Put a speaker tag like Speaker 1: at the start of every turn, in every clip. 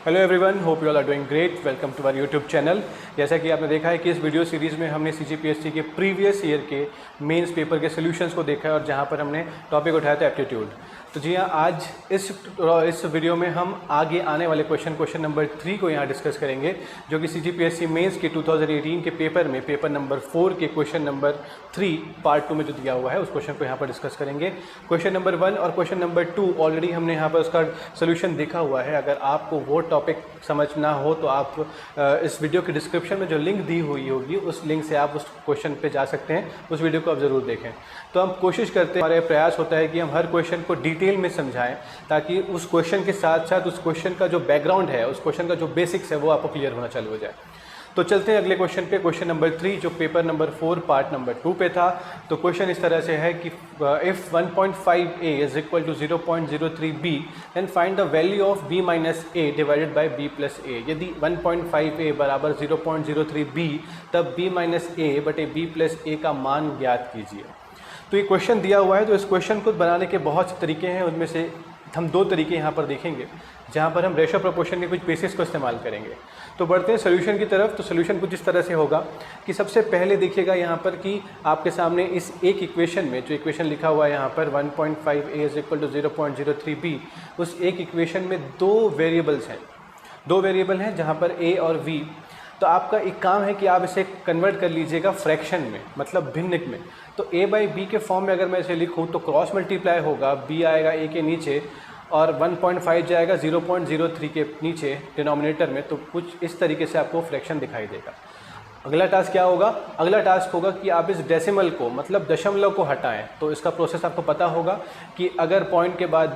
Speaker 1: Hello everyone, hope you all are doing great. Welcome to our YouTube channel. जैसा कि आपने देखा है कि इस वीडियो सीरीज़ में हमने सीजीपीएससी के प्रीवियस ईयर के मेंस पेपर के सॉल्यूशंस को देखा है और जहां पर हमने टॉपिक उठाया था एप्टीट्यूड। तो जी हाँ, आज इस वीडियो में हम आगे आने वाले क्वेश्चन नंबर 3 को यहाँ डिस्कस करेंगे, जो कि सीजीपीएससी मेंस के 2018 के पेपर में पेपर नंबर 4 के क्वेश्चन नंबर 3 पार्ट 2 में जो दिया हुआ है उस क्वेश्चन को यहाँ पर डिस्कस करेंगे। क्वेश्चन नंबर 1 और क्वेश्चन नंबर 2 ऑलरेडी हमने यहाँ पर उसका सोल्यूशन देखा हुआ है। अगर आपको वो टॉपिक समझना हो तो आप इस वीडियो के डिस्क्रिप्शन में जो लिंक दी हुई होगी उस लिंक से आप उस क्वेश्चन पे जा सकते हैं, उस वीडियो को आप ज़रूर देखें। तो हम कोशिश करते हैं, हमारा प्रयास होता है कि हम हर क्वेश्चन को डिटेल में समझाएं ताकि उस क्वेश्चन के साथ साथ उस क्वेश्चन का जो बैकग्राउंड है, उस क्वेश्चन का जो बेसिक्स है वो आपको क्लियर होना चालू हो जाए। तो चलते हैं अगले क्वेश्चन पे, क्वेश्चन नंबर 3 जो पेपर नंबर 4 पार्ट नंबर 2 पे था। तो क्वेश्चन इस तरह से है कि if 1.5a is equal to 0.03b then find the value of b minus a divided by b plus a। यदि 1.5a बराबर 0.03b तब b माइनस a बटे b प्लस a का मान ज्ञात कीजिए। तो ये क्वेश्चन दिया हुआ है। तो इस क्वेश्चन को बनाने के बहुत से तरीके हैं, उनमें से हम 2 तरीके यहाँ पर देखेंगे जहाँ पर हम रेशो प्रोपोर्शन के कुछ बेसिस को इस्तेमाल करेंगे। तो बढ़ते हैं सोल्यूशन की तरफ। तो सोल्यूशन कुछ इस तरह से होगा कि सबसे पहले देखिएगा यहाँ पर कि आपके सामने इस एक इक्वेशन में जो इक्वेशन लिखा हुआ है यहाँ पर 1.5a is equal to 0.03b, उस एक इक्वेशन में 2 वेरिएबल्स हैं, 2 वेरिएबल हैं जहाँ पर a और v। तो आपका एक काम है कि आप इसे कन्वर्ट कर लीजिएगा फ्रैक्शन में, मतलब भिन्नक में। तो a बाई b के फॉर्म में अगर मैं इसे लिखूँ तो क्रॉस मल्टीप्लाई होगा, b आएगा a के नीचे और 1.5 जाएगा 0.03 के नीचे डिनोमिनेटर में। तो कुछ इस तरीके से आपको फ्रैक्शन दिखाई देगा। अगला टास्क क्या होगा? अगला टास्क होगा कि आप इस डेसिमल को, मतलब दशमलव को हटाएं। तो इसका प्रोसेस आपको पता होगा कि अगर पॉइंट के बाद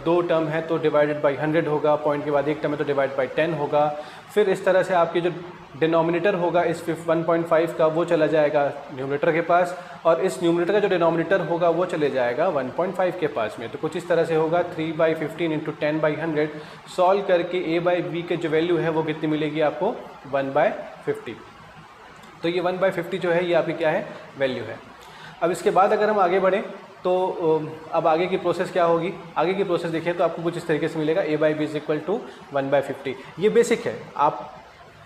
Speaker 1: 2 टर्म है तो डिवाइडेड बाई 100 होगा, पॉइंट के बाद 1 टर्म है तो डिवाइड बाई 10 होगा। फिर इस तरह से आपकी जो डिनोमिनेटर होगा इस 1.5 का वो चला जाएगा न्यूमरेटर के पास, और इस न्यूमरेटर का जो डिनोमिनेटर होगा वो चले जाएगा 1.5 के पास में। तो कुछ इस तरह से होगा 3/15 इंटू 10/100। सॉल्व करके a बाई b के जो वैल्यू है वो कितनी मिलेगी आपको? 1/50। तो ये 1/50 जो है ये आपकी क्या है? वैल्यू है। अब इसके बाद अगर हम आगे बढ़ें तो अब आगे की प्रोसेस क्या होगी? आगे की प्रोसेस देखिए तो आपको कुछ इस तरीके से मिलेगा, a by b is equal to 1/50। ये बेसिक है, आप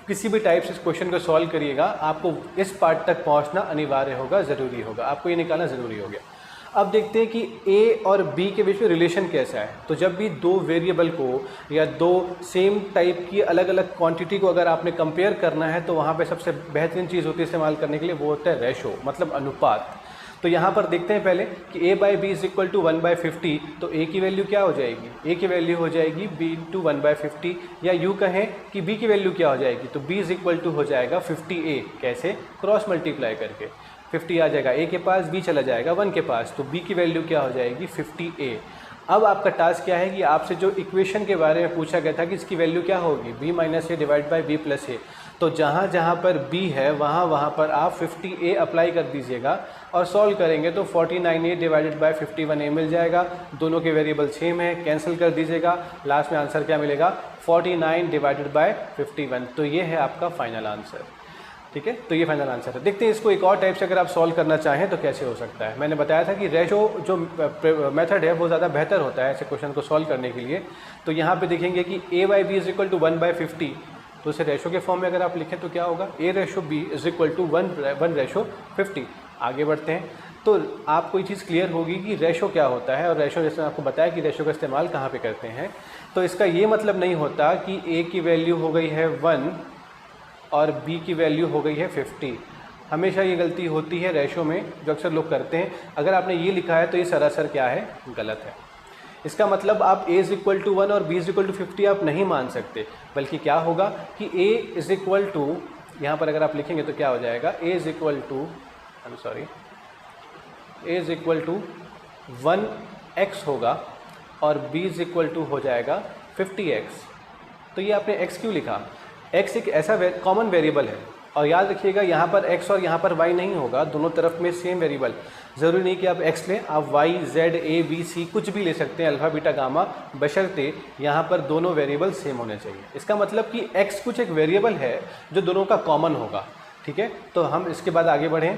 Speaker 1: किसी भी टाइप से इस क्वेश्चन को सॉल्व करिएगा, आपको इस पार्ट तक पहुंचना अनिवार्य होगा, ज़रूरी होगा, आपको ये निकालना ज़रूरी हो गया। अब देखते हैं कि a और b के बीच में रिलेशन कैसा है। तो जब भी 2 वेरिएबल को या 2 सेम टाइप की अलग अलग क्वांटिटी को अगर आपने कंपेयर करना है तो वहाँ पे सबसे बेहतरीन चीज़ होती है इस्तेमाल करने के लिए, वो होता है रेशो, मतलब अनुपात। तो यहाँ पर देखते हैं पहले कि a by b is equal to 1/50। तो a की वैल्यू क्या हो जाएगी? a की वैल्यू हो जाएगी b इंटू 1/50, या यूँ कहें कि b की वैल्यू क्या हो जाएगी? तो b इज इक्वल टू हो जाएगा 50a। कैसे? क्रॉस मल्टीप्लाई करके 50 आ जाएगा a के पास, b चला जाएगा 1 के पास, तो b की वैल्यू क्या हो जाएगी? 50a। अब आपका टास्क क्या है कि आपसे जो इक्वेशन के बारे में पूछा गया था कि इसकी वैल्यू क्या होगी? b minus a divide by b plus a. तो जहाँ जहाँ पर b है वहाँ पर आप 50a अप्लाई कर दीजिएगा और सॉल्व करेंगे तो 49a डिवाइडेड बाई 51a मिल जाएगा। दोनों के वेरिएबल सेम है, कैंसिल कर दीजिएगा, लास्ट में आंसर क्या मिलेगा? 49 डिवाइडेड बाई 51। तो ये है आपका फाइनल आंसर। ठीक है, तो ये फाइनल आंसर है। देखते हैं इसको एक और टाइप से अगर आप सॉल्व करना चाहें तो कैसे हो सकता है। मैंने बताया था कि रेशो जो मेथड है वो ज़्यादा बेहतर होता है ऐसे क्वेश्चन को सॉल्व करने के लिए। तो यहाँ पे देखेंगे कि a by b is equal to 1/50। तो इसे रेशो के फॉर्म में अगर आप लिखें तो क्या होगा? a ratio b is equal to 1 ratio 50। आगे बढ़ते हैं तो आपको ये चीज़ क्लियर होगी कि रेशो क्या होता है, और रेशो जैसे आपको बताया कि रेशो का इस्तेमाल कहाँ पे करते हैं। तो इसका ये मतलब नहीं होता कि a की वैल्यू हो गई है 1 और b की वैल्यू हो गई है 50। हमेशा ये गलती होती है रेशो में, जो अक्सर लोग करते हैं। अगर आपने ये लिखा है तो ये सरासर क्या है? गलत है। इसका मतलब आप a इज इक्वल टू 1 और b इज इक्वल टू 50 आप नहीं मान सकते, बल्कि क्या होगा कि a इज इक्वल टू, यहाँ पर अगर आप लिखेंगे तो क्या हो जाएगा? a is equal to a is equal to 1x होगा और b इज इक्वल टू हो जाएगा 50x। तो ये आपने x क्यों लिखा? x एक ऐसा कॉमन वेरिएबल है, और याद रखिएगा यहाँ पर x और यहाँ पर y नहीं होगा, दोनों तरफ में सेम वेरिएबल। ज़रूरी नहीं कि आप x लें, आप y, z, a, b, c कुछ भी ले सकते हैं, अल्फ़ा, बीटा, गामा, बशर्ते यहाँ पर दोनों वेरिएबल सेम होने चाहिए। इसका मतलब कि x कुछ एक वेरिएबल है जो दोनों का कॉमन होगा। ठीक है, तो हम इसके बाद आगे बढ़ें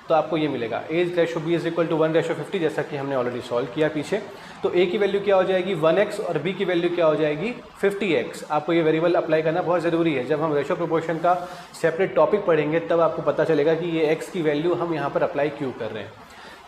Speaker 1: तो आपको ये मिलेगा as ratio b is equal to 1:50, जैसा कि हमने ऑलरेडी सॉल्व किया पीछे। तो ए की वैल्यू क्या हो जाएगी 1x और बी की वैल्यू क्या हो जाएगी 50x। आपको ये वेरिएबल अप्लाई करना बहुत ज़रूरी है। जब हम रेशो प्रोपोर्शन का सेपरेट टॉपिक पढ़ेंगे तब आपको पता चलेगा कि ये x की वैल्यू हम यहाँ पर अप्लाई क्यों कर रहे हैं।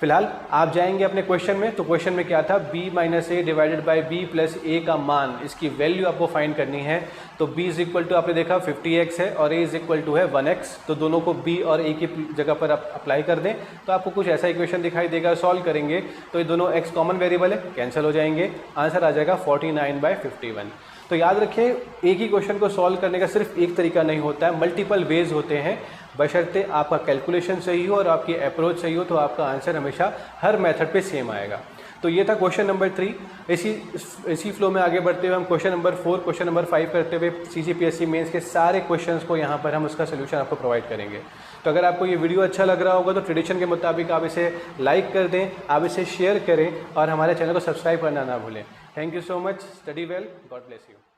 Speaker 1: फिलहाल आप जाएंगे अपने क्वेश्चन में, तो क्वेश्चन में क्या था, b minus a divided by b plus a का मान, इसकी वैल्यू आपको फाइंड करनी है। तो b इज इक्वल टू आपने देखा 50x है और a इज इक्वल टू है 1x, तो दोनों को b और a की जगह पर आप अप्लाई कर दें तो आपको कुछ ऐसा इक्वेशन दिखाई देगा। सॉल्व करेंगे तो ये दोनों x कॉमन वेरिएबल है, कैंसिल हो जाएंगे, आंसर आ जाएगा 49/51। तो याद रखें एक ही क्वेश्चन को सॉल्व करने का सिर्फ एक तरीका नहीं होता है, मल्टीपल वेज होते हैं। बशर्ते आपका कैलकुलेशन सही हो और आपकी अप्रोच सही हो तो आपका आंसर हमेशा हर मेथड पे सेम आएगा। तो ये था क्वेश्चन नंबर 3। इसी फ्लो में आगे बढ़ते हुए हम क्वेश्चन नंबर 4, क्वेश्चन नंबर 5 करते हुए CGPSC मेंस के सारे क्वेश्चंस को यहाँ पर हम उसका सोल्यूशन आपको प्रोवाइड करेंगे। तो अगर आपको ये वीडियो अच्छा लग रहा होगा तो ट्रेडिशन के मुताबिक आप इसे लाइक कर दें, आप इसे शेयर करें और हमारे चैनल को सब्सक्राइब करना ना भूलें। Thank you so much. Study well, God bless you.